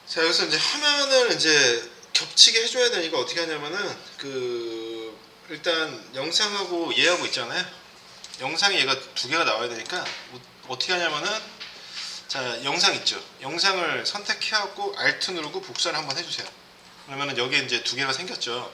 자, 여기서 이제 화면을 이제 겹치게 해줘야 되니까 어떻게 하냐면은 일단 영상하고 얘하고 있잖아요. 영상이 얘가 두 개가 나와야 되니까 어떻게 하냐면은, 자, 영상 있죠. 영상을 선택해갖고 Alt 누르고 복사를 한번 해주세요. 그러면은 여기에 이제 두 개가 생겼죠.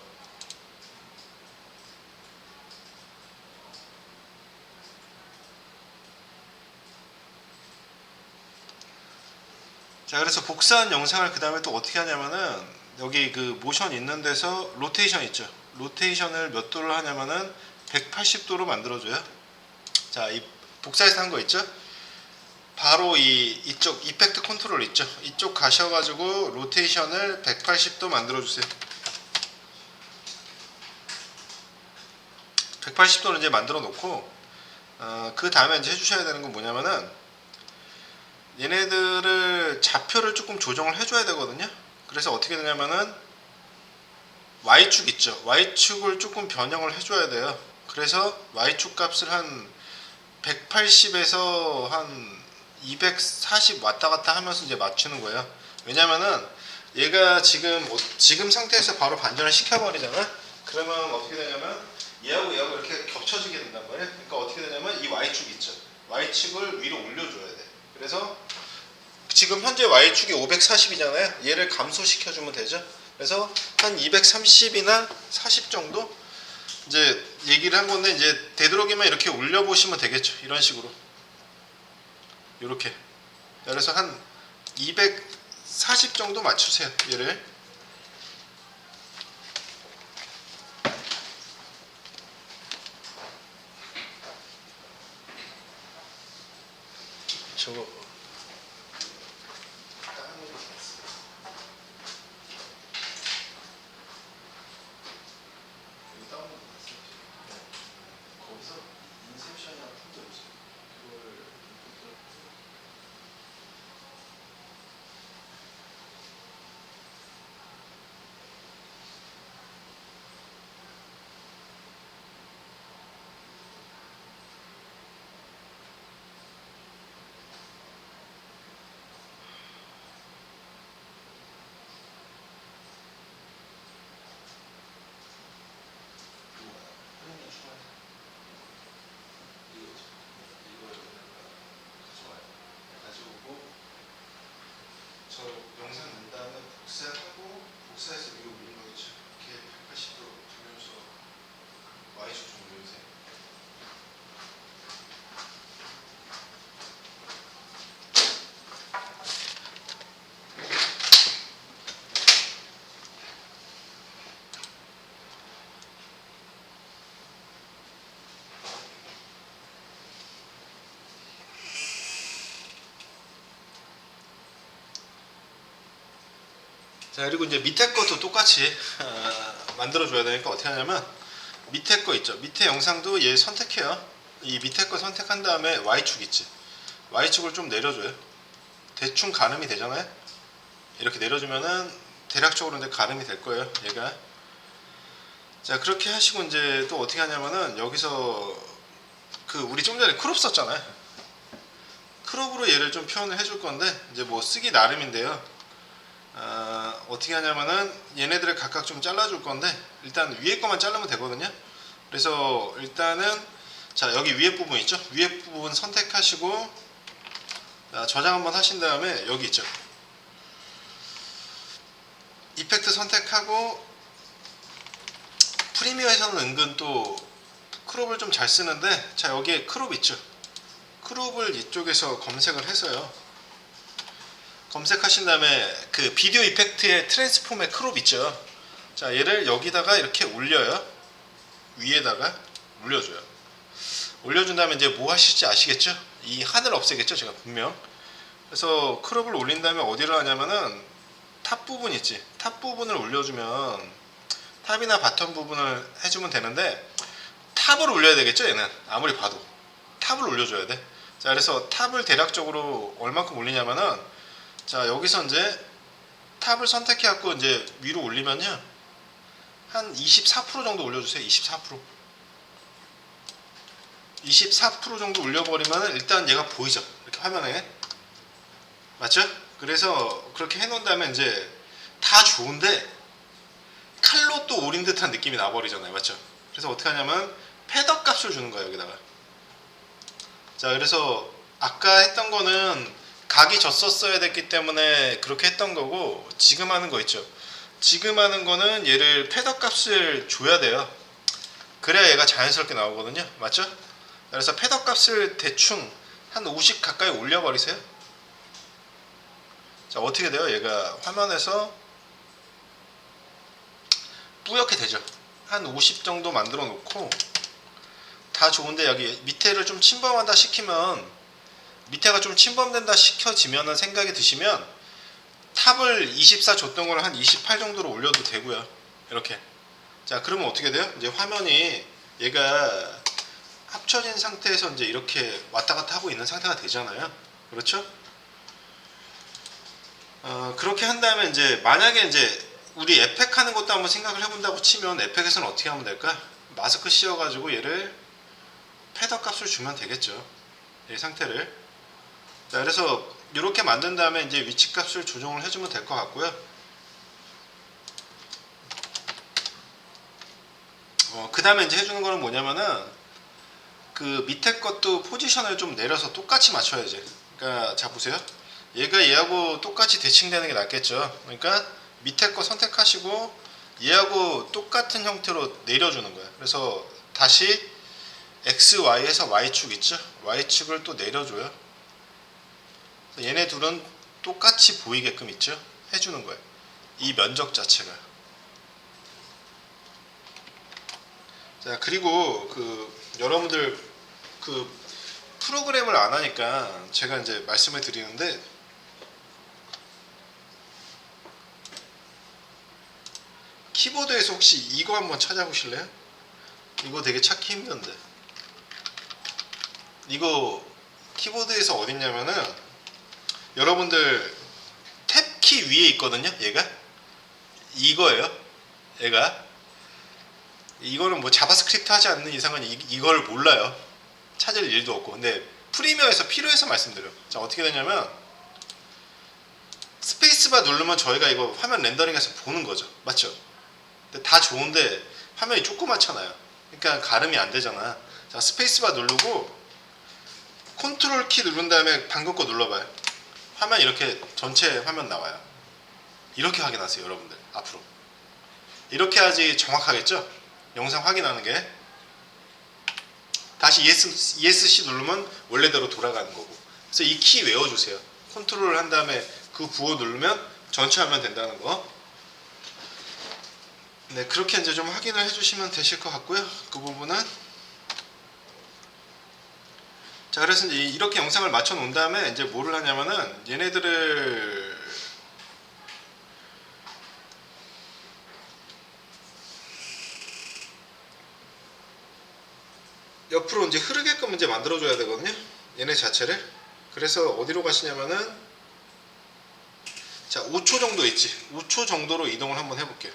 자, 그래서 복사한 영상을 그 다음에 또 어떻게 하냐면은, 여기 그 모션 있는 데서 로테이션 있죠. 로테이션을 몇 도를 하냐면은 180도로 만들어줘요. 자, 이 복사해서 한 거 있죠. 바로 이쪽 이펙트 컨트롤 있죠. 이쪽 가셔가지고 로테이션을 180도 만들어주세요. 180도를 이제 만들어 놓고, 그 다음에 이제 해주셔야 되는 건 뭐냐면은, 얘네들을 좌표를 조금 조정을 해줘야 되거든요. 그래서 어떻게 되냐면은 Y축 있죠. Y축을 조금 변형을 해줘야 돼요. 그래서 Y축 값을 한 180에서 한 240 왔다 갔다 하면서 이제 맞추는 거예요. 왜냐면은 얘가 지금 상태에서 바로 반전을 시켜버리잖아. 그러면 어떻게 되냐면 얘하고 얘하고 이렇게 겹쳐지게 된단 말이에요. 그러니까 어떻게 되냐면 이 Y축 있죠. Y축을 위로 올려줘야 돼. 그래서 지금 현재 Y축이 540이잖아요. 얘를 감소시켜주면 되죠. 그래서 한 230이나 40 정도 이제 얘기를 한 건데, 이제 되도록이면 이렇게 올려보시면 되겠죠. 이런 식으로. 이렇게. 그래서 한 240 정도 맞추세요. 얘를. 저거 거기서 인셉션이라는 폴더 있어요. 그거를 저 영상 낸 다음에 복사하고, 복사해서 위로 올리는 거겠죠. 이렇게 180도 돌려서 Y축 좀 올려주세요. 자, 그리고 이제 밑에 것도 똑같이 만들어줘야 되니까 어떻게 하냐면, 밑에 거 있죠. 밑에 영상도 얘 선택해요. 이 밑에 거 선택한 다음에 Y축 있지. Y축을 좀 내려줘요. 대충 가늠이 되잖아요. 이렇게 내려주면은 대략적으로 이제 가늠이 될 거예요. 얘가. 자, 그렇게 하시고 이제 또 어떻게 하냐면은, 여기서 우리 좀 전에 크롭 썼잖아요. 크롭으로 얘를 좀 표현을 해줄 건데, 이제 뭐 쓰기 나름인데요. 어떻게 하냐면은 얘네들을 각각 좀 잘라줄 건데, 일단 위에 것만 자르면 되거든요. 그래서 일단은, 자, 여기 위에 부분 있죠. 위에 부분 선택하시고, 저장 한번 하신 다음에 여기 있죠. 이펙트 선택하고, 프리미어에서는 은근 또 크롭을 좀 잘 쓰는데, 자, 여기에 크롭 있죠. 크롭을 이쪽에서 검색을 해서요. 검색하신 다음에 그 비디오 이펙트의 트랜스폼의 크롭 있죠. 자, 얘를 여기다가 이렇게 올려요. 위에다가 올려줘요. 올려준 다음에 이제 뭐 하실지 아시겠죠? 이 하늘 없애겠죠, 제가 분명. 그래서 크롭을 올린 다음에 어디로 하냐면은 탑 부분 있지. 탑 부분을 올려주면, 탑이나 바텀 부분을 해주면 되는데, 탑을 올려야 되겠죠, 얘는. 아무리 봐도 탑을 올려줘야 돼. 자, 그래서 탑을 대략적으로 얼마큼 올리냐면은, 자, 여기서 이제 탑을 선택해 갖고 이제 위로 올리면요, 한 24% 정도 올려주세요. 24% 정도 올려버리면 일단 얘가 보이죠, 이렇게 화면에. 맞죠? 그래서 그렇게 해놓은 다음에 이제 다 좋은데 칼로 또 오린 듯한 느낌이 나버리잖아요. 맞죠? 그래서 어떻게 하냐면 패더 값을 주는 거예요. 여기다가. 자, 그래서 아까 했던 거는 각이 졌었어야 됐기 때문에 그렇게 했던 거고, 지금 하는 거 있죠. 지금 하는 거는 얘를 패더 값을 줘야 돼요. 그래야 얘가 자연스럽게 나오거든요. 맞죠? 그래서 패더 값을 대충 한 50 가까이 올려버리세요. 자, 어떻게 돼요? 얘가 화면에서 뿌옇게 되죠. 한 50 정도 만들어 놓고, 다 좋은데 여기 밑에를 좀 침범한다 시키면, 밑에가 좀 침범된다 시켜지면은 생각이 드시면 탑을 24 줬던 걸 한 28 정도로 올려도 되고요. 이렇게. 자, 그러면 어떻게 돼요? 이제 화면이 얘가 합쳐진 상태에서 이제 이렇게 왔다 갔다 하고 있는 상태가 되잖아요. 그렇죠? 그렇게 한 다음에 이제 만약에 이제 우리 에펙 하는 것도 한번 생각을 해본다고 치면, 에펙에서는 어떻게 하면 될까? 마스크 씌워가지고 얘를 패더 값을 주면 되겠죠. 이 상태를. 자, 그래서 이렇게 만든 다음에 이제 위치 값을 조정을 해주면 될 것 같고요. 그 다음에 이제 해주는 거는 뭐냐면은, 그 밑에 것도 포지션을 좀 내려서 똑같이 맞춰야지. 그러니까 자, 보세요. 얘가 얘하고 똑같이 대칭되는 게 낫겠죠. 그러니까 밑에 거 선택하시고 얘하고 똑같은 형태로 내려주는 거예요. 그래서 다시 X, Y에서 Y축 있죠? Y축을 또 내려줘요. 얘네 둘은 똑같이 보이게끔 있죠? 해주는 거예요. 이 면적 자체가. 자, 그리고 여러분들 프로그램을 안 하니까 제가 이제 말씀을 드리는데, 키보드에서 혹시 이거 한번 찾아보실래요? 이거 되게 찾기 힘든데. 이거 키보드에서 어딨냐면은, 여러분들 탭키 위에 있거든요. 얘가 이거예요. 얘가 이거는 뭐 자바스크립트 하지 않는 이상은 이걸 몰라요. 찾을 일도 없고. 근데 프리미어에서 필요해서 말씀드려요. 자, 어떻게 되냐면 스페이스바 누르면 저희가 이거 화면 렌더링해서 보는 거죠. 맞죠? 근데 다 좋은데 화면이 조그맣잖아요. 그러니까 가름이 안 되잖아. 자, 스페이스바 누르고 컨트롤 키 누른 다음에 방금 거 눌러봐요. 화면 이렇게 전체 화면 나와요. 이렇게 확인하세요, 여러분들. 앞으로 이렇게 하지 정확하겠죠? 영상 확인하는 게. 다시 ESC 누르면 원래대로 돌아가는 거고. 그래서 이 키 외워주세요. 컨트롤을 한 다음에 그 부호 누르면 전체 화면 된다는 거. 네, 그렇게 이제 좀 확인을 해주시면 되실 것 같고요. 그 부분은. 자, 그래서 이제 이렇게 영상을 맞춰 놓은 다음에 이제 뭐를 하냐면은, 얘네들을 옆으로 이제 흐르게끔 이제 만들어줘야 되거든요. 얘네 자체를. 그래서 어디로 가시냐면은, 자, 5초 정도 있지. 5초 정도로 이동을 한번 해볼게요.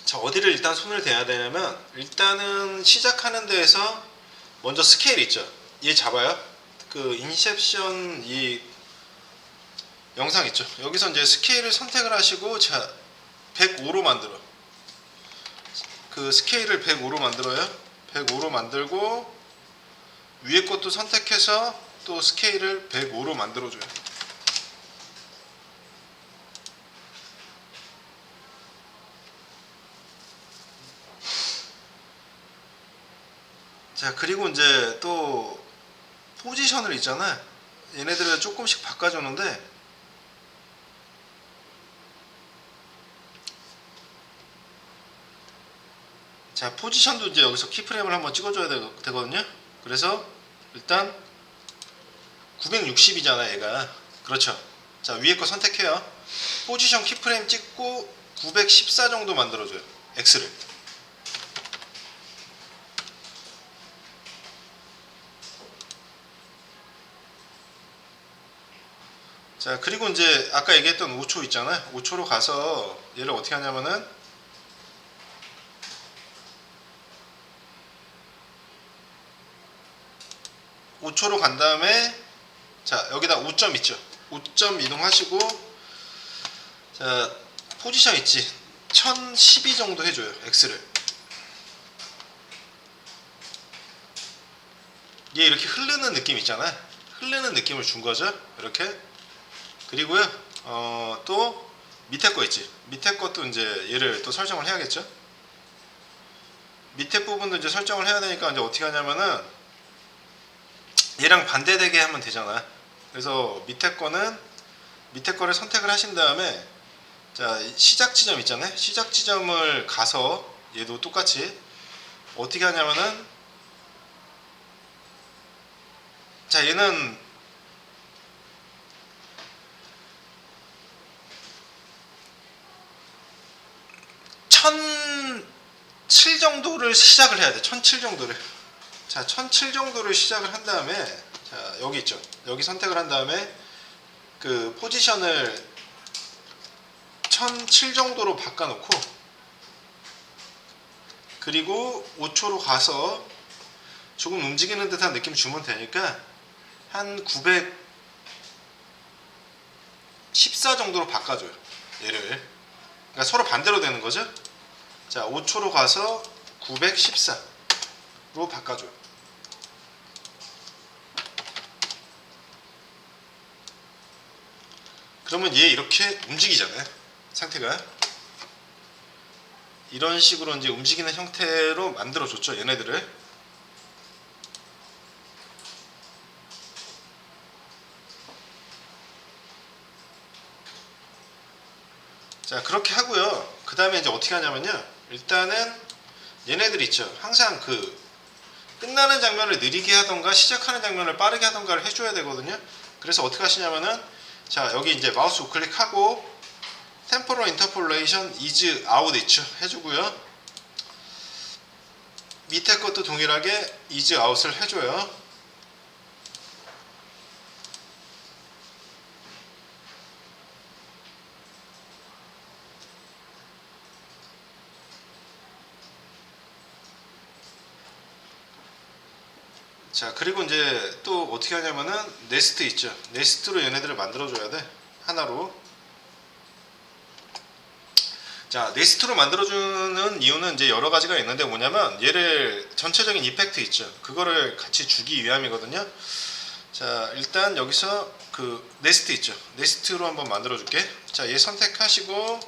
자, 어디를 일단 손을 대야 되냐면, 일단은 시작하는 데에서 먼저 스케일 있죠. 얘 잡아요. 그 인셉션 이 영상 있죠. 여기서 이제 스케일을 선택을 하시고, 자, 105로 만들어. 그 스케일을 105로 만들어요. 105로 만들고 위에 것도 선택해서 또 스케일을 105로 만들어줘요. 자, 그리고 이제 또 포지션을 있잖아. 얘네들을 조금씩 바꿔주는데, 자, 포지션도 이제 여기서 키프레임을 한번 찍어줘야 되거든요. 그래서 일단 960이잖아 얘가. 그렇죠. 자, 위에 거 선택해요. 포지션 키프레임 찍고 914 정도 만들어줘요. X를. 자, 그리고 이제 아까 얘기했던 5초 있잖아요. 5초로 가서 얘를 어떻게 하냐면은 5초로 간 다음에 자, 여기다 5점 있죠. 5점 이동하시고 자, 포지션 있지. 1012 정도 해줘요. X를. 얘 이렇게 흐르는 느낌 있잖아요. 흐르는 느낌을 준 거죠. 이렇게. 그리고요. 또 밑에 거 있지. 밑에 것도 이제 얘를 또 설정을 해야겠죠. 밑에 부분도 이제 설정을 해야 되니까 이제 어떻게 하냐면은 얘랑 반대되게 하면 되잖아. 그래서 밑에 거를 선택을 하신 다음에 자, 시작 지점 있잖아요. 시작 지점을 가서 얘도 똑같이 어떻게 하냐면은 자, 얘는 1007 정도를 시작을 해야 돼. 1007 정도를. 자, 1007 정도를 시작을 한 다음에 자, 여기 있죠. 여기 선택을 한 다음에 그 포지션을 1007 정도로 바꿔놓고 그리고 5초로 가서 조금 움직이는 듯한 느낌 주면 되니까 한 914 정도로 바꿔줘요. 얘를. 그러니까 서로 반대로 되는 거죠. 자, 5초로 가서 914로 바꿔줘요. 그러면 얘 이렇게 움직이잖아요. 상태가. 이런 식으로 이제 움직이는 형태로 만들어줬죠. 얘네들을. 자, 그렇게 하고요. 그 다음에 이제 어떻게 하냐면요. 일단은 얘네들 있죠. 항상 그 끝나는 장면을 느리게 하던가 시작하는 장면을 빠르게 하던가를 해줘야 되거든요. 그래서 어떻게 하시냐면은 자, 여기 이제 마우스 우클릭하고 템포럴 인터폴레이션 is out 있죠. 해주고요. 밑에 것도 동일하게 is out을 해줘요. 자, 그리고 이제 또 어떻게 하냐면은 네스트 있죠. 네스트로 얘네들을 만들어줘야 돼. 하나로. 자, 네스트로 만들어주는 이유는 이제 여러 가지가 있는데 뭐냐면 얘를 전체적인 이펙트 있죠. 그거를 같이 주기 위함이거든요. 자, 일단 여기서 그 네스트 있죠. 네스트로 한번 만들어줄게. 자, 얘 선택하시고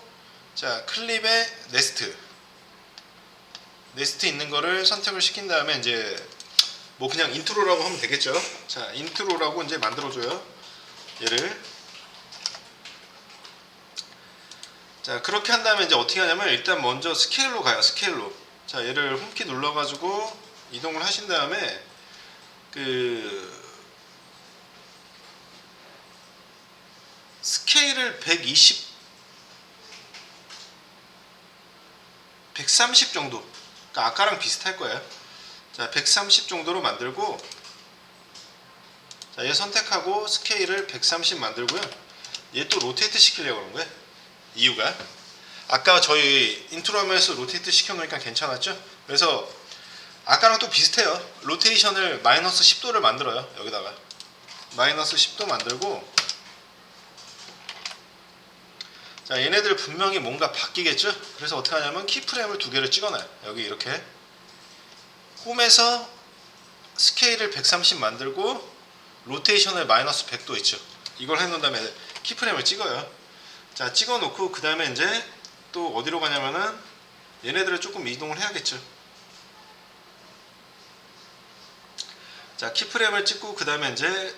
자, 클립에 네스트 있는 거를 선택을 시킨 다음에 이제 뭐 그냥 인트로라고 하면 되겠죠. 자, 인트로라고 이제 만들어줘요. 얘를. 자, 그렇게 한 다음에 이제 어떻게 하냐면 일단 먼저 스케일로 가요. 스케일로. 자, 얘를 홈키 눌러가지고 이동을 하신 다음에 그 스케일을 130 정도. 그러니까 아까랑 비슷할 거예요. 자, 130 정도로 만들고 자, 얘 선택하고 스케일을 130 만들고요. 얘 또 로테이트 시키려고 그런 거예요. 이유가 아까 저희 인트로 하면서 로테이트 시켜놓으니까 괜찮았죠? 그래서 아까랑 또 비슷해요. 로테이션을 마이너스 10도를 만들어요. 여기다가 마이너스 10도 만들고 자, 얘네들 분명히 뭔가 바뀌겠죠? 그래서 어떻게 하냐면 키프레임을 두 개를 찍어놔요. 여기 이렇게 홈에서 스케일을 130 만들고 로테이션을 마이너스 100도 있죠. 이걸 해놓은 다음에 키프레임을 찍어요. 자, 찍어 놓고 그 다음에 이제 또 어디로 가냐면은 얘네들을 조금 이동을 해야겠죠. 자, 키프레임을 찍고 그 다음에 이제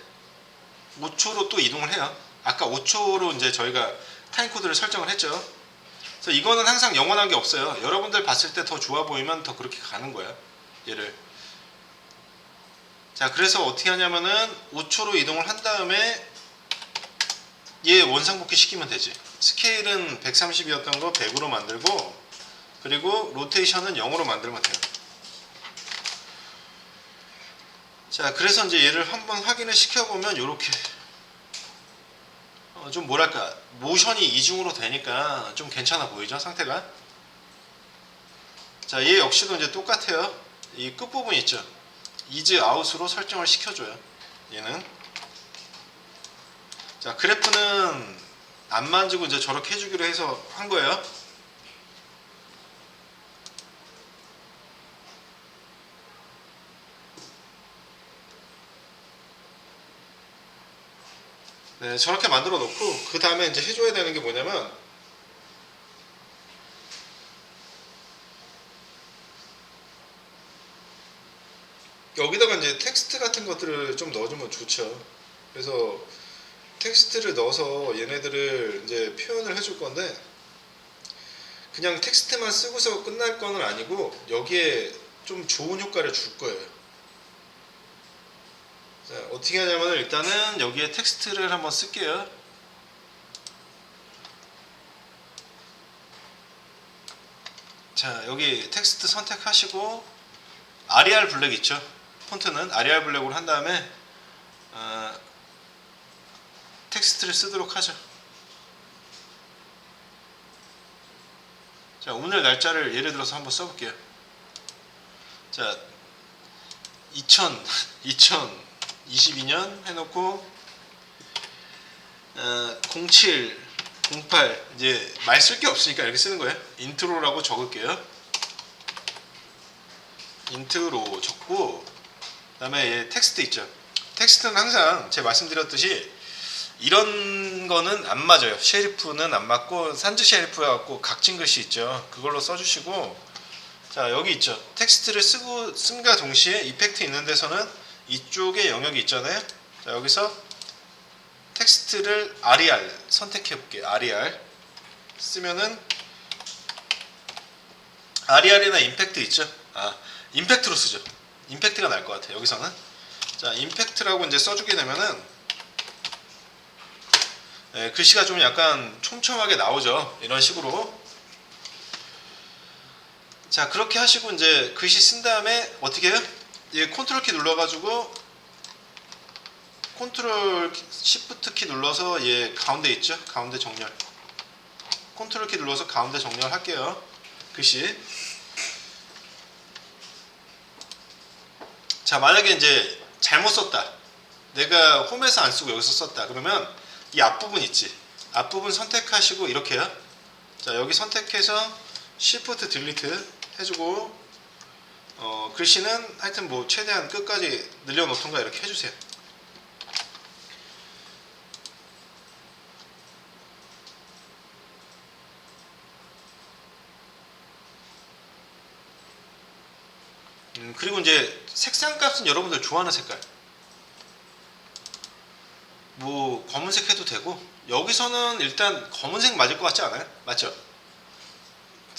5초로 또 이동을 해요. 아까 5초로 이제 저희가 타임코드를 설정을 했죠. 그래서 이거는 항상 영원한 게 없어요. 여러분들 봤을 때 더 좋아 보이면 더 그렇게 가는 거야. 얘를. 자, 그래서 어떻게 하냐면은 5초로 이동을 한 다음에 얘 원상복귀 시키면 되지. 스케일은 130이었던 거 100으로 만들고 그리고 로테이션은 0으로 만들면 돼요. 자, 그래서 이제 얘를 한번 확인을 시켜보면 요렇게 좀 뭐랄까 모션이 이중으로 되니까 좀 괜찮아 보이죠 상태가. 자, 얘 역시도 이제 똑같아요. 이 끝부분 있죠, 이즈 아웃으로 설정을 시켜줘요 얘는. 자, 그래프는 안 만지고 이제 저렇게 해주기로 해서 한 거예요. 네, 저렇게 만들어 놓고 그 다음에 이제 해줘야 되는 게 뭐냐면, 여기다가 이제 텍스트 같은 것들을 좀 넣어주면 좋죠. 그래서 텍스트를 넣어서 얘네들을 이제 표현을 해줄 건데, 그냥 텍스트만 쓰고서 끝날 거는 아니고 여기에 좀 좋은 효과를 줄 거예요. 자, 어떻게 하냐면 일단은 여기에 텍스트를 한번 쓸게요. 자, 여기 텍스트 선택하시고 아리알 블랙 있죠, 폰트는 아리알 블랙으로 한 다음에 텍스트를 쓰도록 하죠. 자, 오늘 날짜를 예를 들어서 한번 써볼게요. 자, 2022년 해놓고 07, 08, 이제 말 쓸 게 없으니까 이렇게 쓰는 거예요. 인트로라고 적을게요. 인트로 적고, 그 다음에 텍스트 있죠. 텍스트는 항상 제가 말씀드렸듯이 이런 거는 안 맞아요. 셰리프는 안 맞고 산즈 셰리프 해갖고 각진 글씨 있죠, 그걸로 써주시고. 자, 여기 있죠, 텍스트를 쓰고 쓴과 동시에 이펙트 있는 데서는 이쪽에 영역이 있잖아요. 자, 여기서 텍스트를 아리알 선택해 볼게요. 아리알 쓰면은 아리알이나 임팩트 있죠. 임팩트로 쓰죠. 임팩트가 나을 것 같아요 여기서는. 자, 임팩트라고 이제 써주게 되면은 글씨가 좀 약간 촘촘하게 나오죠, 이런 식으로. 자, 그렇게 하시고 이제 글씨 쓴 다음에 어떻게 해요? 얘 컨트롤 키 눌러가지고 컨트롤 시프트 키 눌러서 얘 가운데 있죠, 가운데 정렬. 컨트롤 키 눌러서 가운데 정렬 할게요, 글씨. 자, 만약에 이제 잘못 썼다, 내가 홈에서 안 쓰고 여기서 썼다, 그러면 이 앞부분 있지, 앞부분 선택하시고 이렇게 해요. 자, 여기 선택해서 Shift 딜리트 해주고 글씨는 하여튼 뭐 최대한 끝까지 늘려놓던가 이렇게 해주세요. 그리고 이제 색상 값은 여러분들 좋아하는 색깔, 뭐 검은색 해도 되고, 여기서는 일단 검은색 맞을 것 같지 않아요? 맞죠?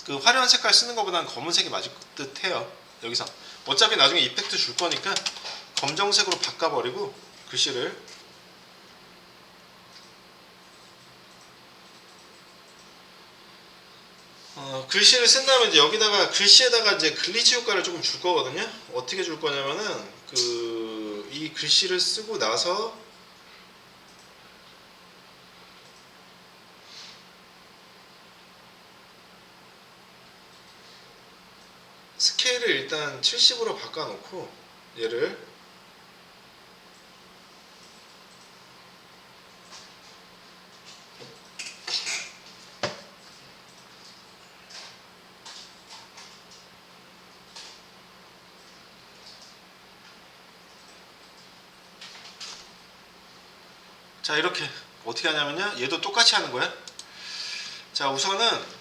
그 화려한 색깔 쓰는 것보다는 검은색이 맞을 듯 해요 여기서. 어차피 나중에 이펙트 줄 거니까 검정색으로 바꿔버리고 글씨를. 글씨를 쓴 다음에 이제 여기다가 글씨에다가 이제 글리치 효과를 조금 줄 거거든요. 어떻게 줄 거냐면은 이 글씨를 쓰고 나서 스케일을 일단 70으로 바꿔놓고 얘를 자, 이렇게 어떻게 하냐면요, 얘도 똑같이 하는 거야. 자, 우선은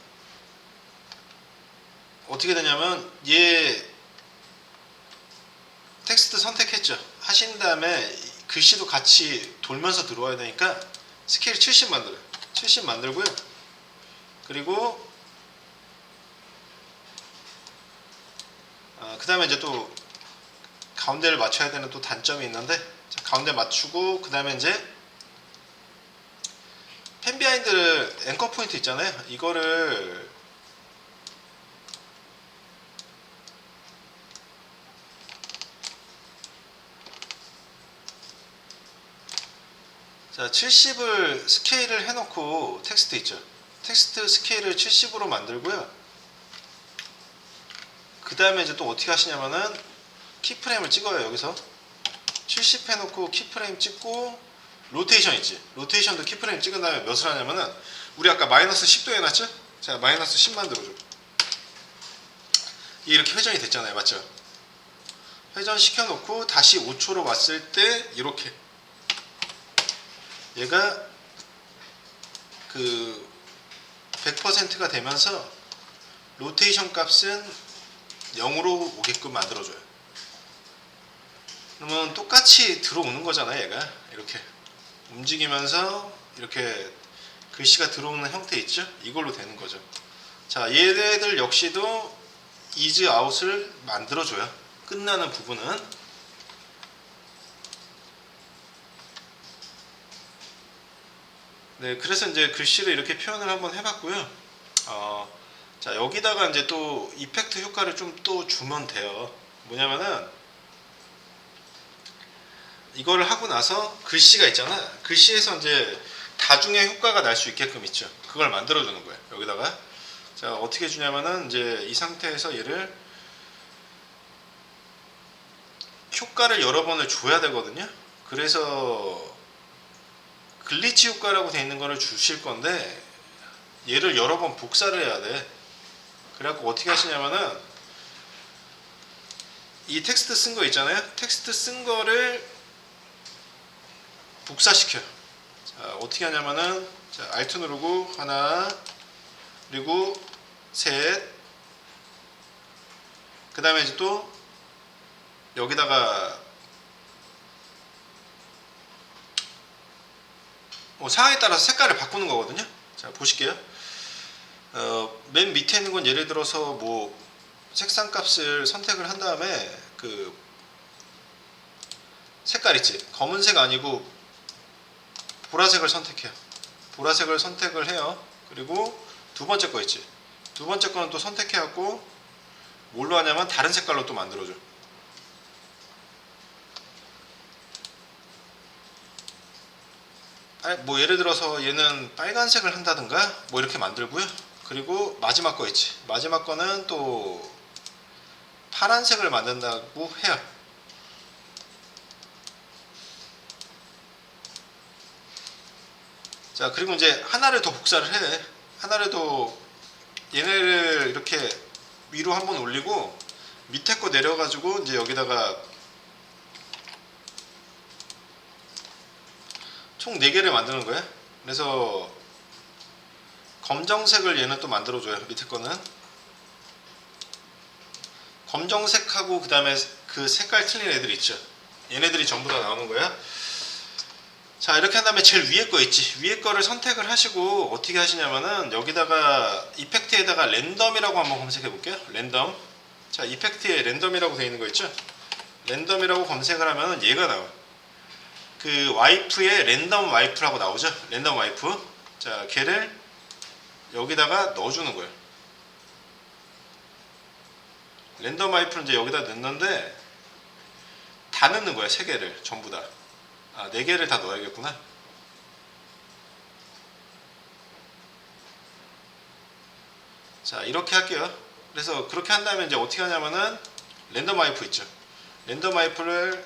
어떻게 되냐면 얘 텍스트 선택했죠, 하신 다음에 글씨도 같이 돌면서 들어와야 되니까 스케일 70 만들어요. 70 만들고요. 그리고 그 다음에 이제 또 가운데를 맞춰야 되는 또 단점이 있는데, 자, 가운데 맞추고 그 다음에 이제 펜 비하인드를 앵커 포인트 있잖아요, 이거를 자, 70을 스케일을 해놓고 텍스트 있죠. 텍스트 스케일을 70으로 만들고요. 그 다음에 이제 또 어떻게 하시냐면은 키프레임을 찍어요. 여기서 70 해놓고 키프레임 찍고 로테이션 있지. 로테이션도 키프레임 찍은 다음에 몇을 하냐면은 우리 아까 마이너스 10도 해놨죠? 자, 마이너스 10 만들어줘. 이렇게 회전이 됐잖아요. 맞죠? 회전 시켜놓고 다시 5초로 왔을 때 이렇게 얘가 그 100%가 되면서 로테이션 값은 0으로 오게끔 만들어줘요. 그러면 똑같이 들어오는 거잖아요. 얘가 이렇게 움직이면서 이렇게 글씨가 들어오는 형태 있죠? 이걸로 되는 거죠. 자, 얘네들 역시도 이즈 아웃을 만들어줘요. 끝나는 부분은. 네, 그래서 이제 글씨를 이렇게 표현을 한번 해봤고요. 자, 여기다가 이제 또 이펙트 효과를 좀 또 주면 돼요. 뭐냐면은 이걸 하고 나서 글씨가 있잖아. 글씨에서 이제 다중의 효과가 날 수 있게끔 있죠. 그걸 만들어주는 거예요. 여기다가 자, 어떻게 주냐면은 이제 이 상태에서 얘를 효과를 여러 번을 줘야 되거든요. 그래서 글리치 효과라고 되어 있는 거를 주실 건데 얘를 여러 번 복사를 해야 돼. 그래갖고 어떻게 하시냐면은 이 텍스트 쓴 거 있잖아요. 텍스트 쓴 거를 복사시켜요. 자, 어떻게 하냐면은 자, Alt 누르고 하나 그리고 셋 그 다음에 이제 또 여기다가 상황에 따라서 색깔을 바꾸는 거거든요. 자, 보실게요. 맨 밑에 있는 건 예를 들어서 뭐 색상 값을 선택을 한 다음에 그 색깔 있지. 검은색 아니고 보라색을 선택해요. 보라색을 선택을 해요. 그리고 두 번째 거 있지. 두 번째 거는 또 선택해갖고 뭘로 하냐면 다른 색깔로 또 만들어줘. 뭐 예를 들어서 얘는 빨간색을 한다든가 뭐 이렇게 만들고요. 그리고 마지막 거 있지. 마지막 거는 또 파란색을 만든다고 해요. 자, 그리고 이제 하나를 더 복사를 해. 하나를 더 얘네를 이렇게 위로 한번 올리고 밑에 거 내려가지고 이제 여기다가 총 4개를 만드는 거예요. 그래서 검정색을 얘는 또 만들어줘요. 밑에 거는 검정색하고 그 다음에 그 색깔 틀린 애들 있죠. 얘네들이 전부 다 나오는 거야. 자, 이렇게 한 다음에 제일 위에 거 있지. 위에 거를 선택을 하시고 어떻게 하시냐면은 여기다가 이펙트에다가 랜덤이라고 한번 검색해 볼게요. 랜덤. 자, 이펙트에 랜덤이라고 되어 있는 거 있죠. 랜덤이라고 검색을 하면은 얘가 나와. 그 와이프에 랜덤 와이프라고 나오죠. 랜덤 와이프. 자, 걔를 여기다가 넣어주는 거예요. 랜덤 와이프는 이제 여기다 넣는데 다 넣는 거야. 3개를 전부 다. 4개를 다 넣어야겠구나. 자, 이렇게 할게요. 그래서 그렇게 한 다음에 이제 어떻게 하냐면은 랜덤 와이프 있죠. 랜덤 와이프를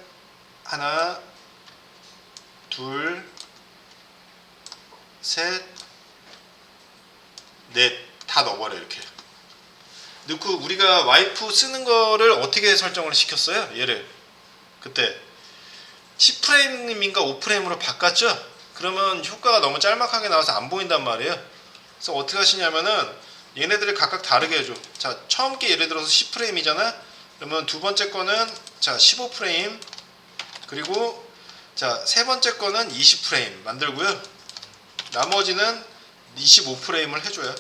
하나 둘 셋 넷 다 넣어버려. 이렇게 넣고 우리가 와이프 쓰는 거를 어떻게 설정을 시켰어요? 얘를 그때 10프레임인가 5프레임으로 바꿨죠? 그러면 효과가 너무 짤막하게 나와서 안 보인단 말이에요. 그래서 어떻게 하시냐면은 얘네들을 각각 다르게 해줘. 자, 처음 게 예를 들어서 10프레임이잖아? 그러면 두 번째 거는 자 15프레임 그리고 자 세 번째 거는 20프레임 만들고요. 나머지는 25프레임을 해줘요.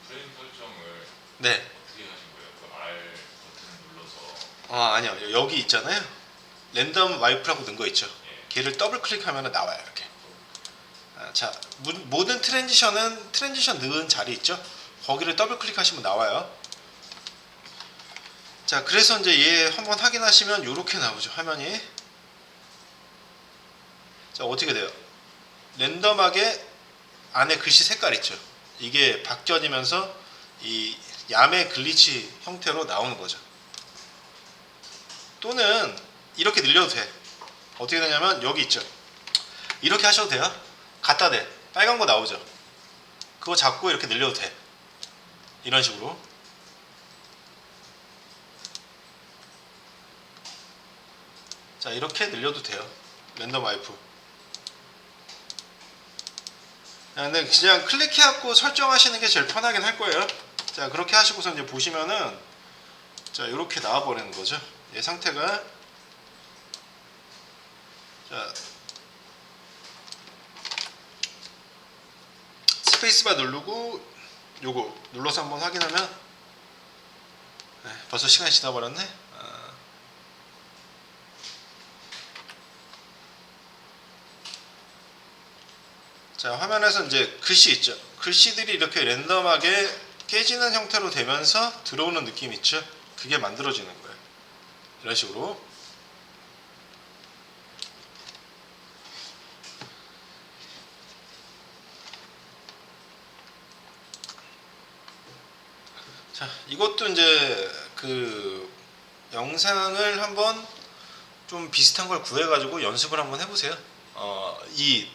프레임 설정을 네. 어떻게 하신 거예요? 그 R 버튼을 눌러서. 아니요. 여기 있잖아요. 랜덤 와이프라고 넣은 거 있죠. 예. 걔를 더블 클릭하면 나와요. 이렇게. 자, 모든 트랜지션 넣은 자리 있죠? 거기를 더블 클릭하시면 나와요. 자, 그래서 이제 얘 한번 확인하시면 이렇게 나오죠, 화면이. 자, 어떻게 돼요? 랜덤하게 안에 글씨 색깔 있죠? 이게 바뀌어지면서 이 야매 글리치 형태로 나오는 거죠. 또는 이렇게 늘려도 돼. 어떻게 되냐면 여기 있죠? 이렇게 하셔도 돼요. 갖다 대. 빨간 거 나오죠? 그거 잡고 이렇게 늘려도 돼. 이런 식으로. 자, 이렇게 늘려도 돼요. 랜덤 와이프. 근데 그냥 클릭해갖고 설정하시는 게 제일 편하긴 할 거예요. 자, 그렇게 하시고서 이제 보시면은 자, 이렇게 나와버리는 거죠. 얘 상태가. 자, 스페이스바 누르고 요거 눌러서 한번 확인하면 네, 벌써 시간이 지나버렸네. 자, 화면에서 이제 글씨 있죠. 글씨들이 이렇게 랜덤하게 깨지는 형태로 되면서 들어오는 느낌 있죠. 그게 만들어지는 거예요. 이런 식으로. 자, 이것도 이제 그 영상을 한번 좀 비슷한 걸 구해가지고 연습을 한번 해보세요. 이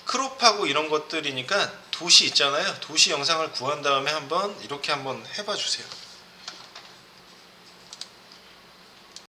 크롭하고 이런 것들이니까 도시 있잖아요. 도시 영상을 구한 다음에 한번 이렇게 한번 해봐 주세요.